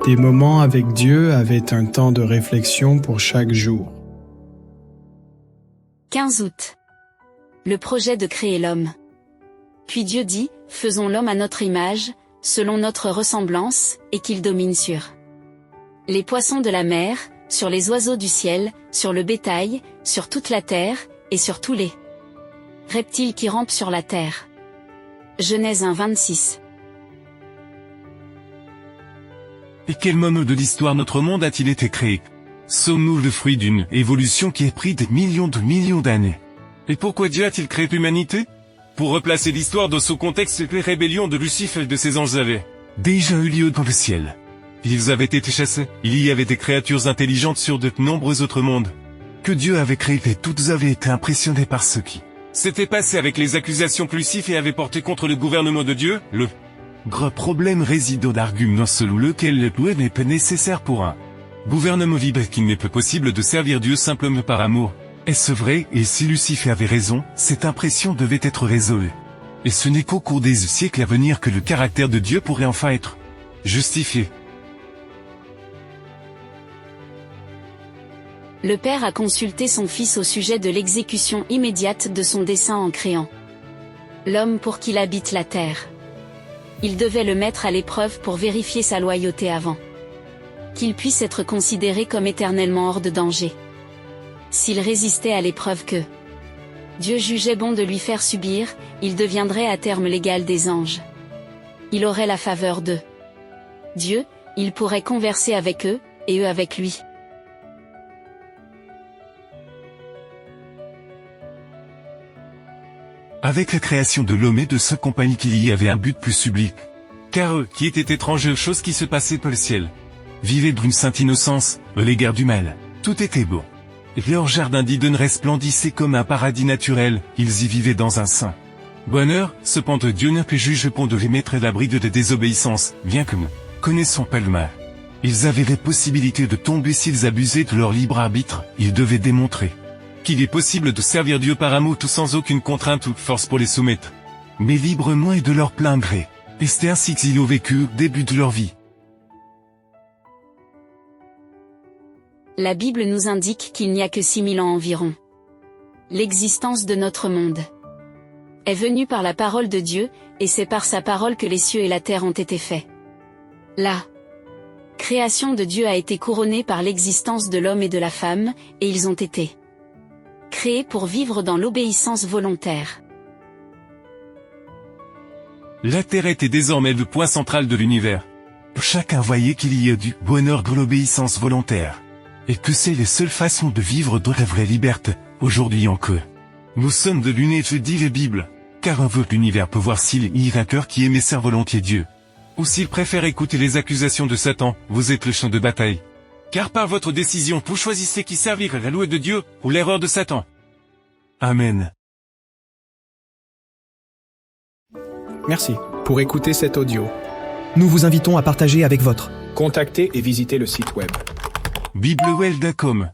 Des moments avec Dieu avaient un temps de réflexion pour chaque jour. 15 août. Le projet de créer l'homme. Puis Dieu dit, faisons l'homme à notre image, selon notre ressemblance, et qu'il domine sur les poissons de la mer, sur les oiseaux du ciel, sur le bétail, sur toute la terre, et sur tous les reptiles qui rampent sur la terre. Genèse 1, 26. Et quel moment de l'histoire notre monde a-t-il été créé? Sommes-nous le fruit d'une évolution qui a pris des millions d'années? Et pourquoi Dieu a-t-il créé l'humanité? Pour replacer l'histoire dans son contexte, les rébellions de Lucifer et de ses anges avaient déjà eu lieu dans le ciel. Ils avaient été chassés, il y avait des créatures intelligentes sur de nombreux autres mondes que Dieu avait créés et toutes avaient été impressionnées par ce qui s'était passé avec les accusations que Lucifer avait portées contre le gouvernement de Dieu. Le gros problème réside dans l'argument selon lequel le pouvoir n'est pas nécessaire pour un gouvernement libre, qu'il n'est pas possible de servir Dieu simplement par amour. Est-ce vrai? Et si Lucifer avait raison, cette impression devait être résolue. Et ce n'est qu'au cours des siècles à venir que le caractère de Dieu pourrait enfin être justifié. Le Père a consulté son Fils au sujet de l'exécution immédiate de son dessein en créant l'homme pour qu'il habite la terre. Il devait le mettre à l'épreuve pour vérifier sa loyauté avant qu'il puisse être considéré comme éternellement hors de danger. S'il résistait à l'épreuve que Dieu jugeait bon de lui faire subir, il deviendrait à terme l'égal des anges. Il aurait la faveur de Dieu, il pourrait converser avec eux, et eux avec lui. Avec la création de l'homme et de sa compagnie, qu'il y avait un but plus sublime. Car eux, qui étaient étrangers aux choses qui se passaient par le ciel, vivaient d'une sainte innocence, à l'égard du mal. Tout était beau. Leur jardin d'Éden resplendissait comme un paradis naturel, ils y vivaient dans un saint bonheur. Cependant Dieu n'a pas jugé bon de les mettre à l'abri de désobéissance, bien que nous connaissons pas le mal. Ils avaient la possibilité de tomber s'ils abusaient de leur libre arbitre, ils devaient démontrer qu'il est possible de servir Dieu par amour tout sans aucune contrainte ou force pour les soumettre, mais librement et de leur plein gré. Et c'est ainsi qu'ils ont vécu au début de leur vie. La Bible nous indique qu'il n'y a que 6000 ans environ. L'existence de notre monde est venue par la parole de Dieu, et c'est par sa parole que les cieux et la terre ont été faits. La création de Dieu a été couronnée par l'existence de l'homme et de la femme, et ils ont été créés pour vivre dans l'obéissance volontaire. La terre était désormais le point central de l'univers. Chacun voyait qu'il y a du bonheur de l'obéissance volontaire, et que c'est la seule façon de vivre dans la vraie liberté, aujourd'hui encore. Nous sommes de l'unité, dit la Bible, car un veut l'univers peut voir s'il y a un cœur qui aimait servir volontiers Dieu, ou s'il préfère écouter les accusations de Satan. Vous êtes le champ de bataille. Car par votre décision, vous choisissez qui servir, la loi de Dieu, ou l'erreur de Satan. Amen. Merci pour écouter cet audio. Nous vous invitons à partager avec votre. Contactez et visitez le site web. biblewell.com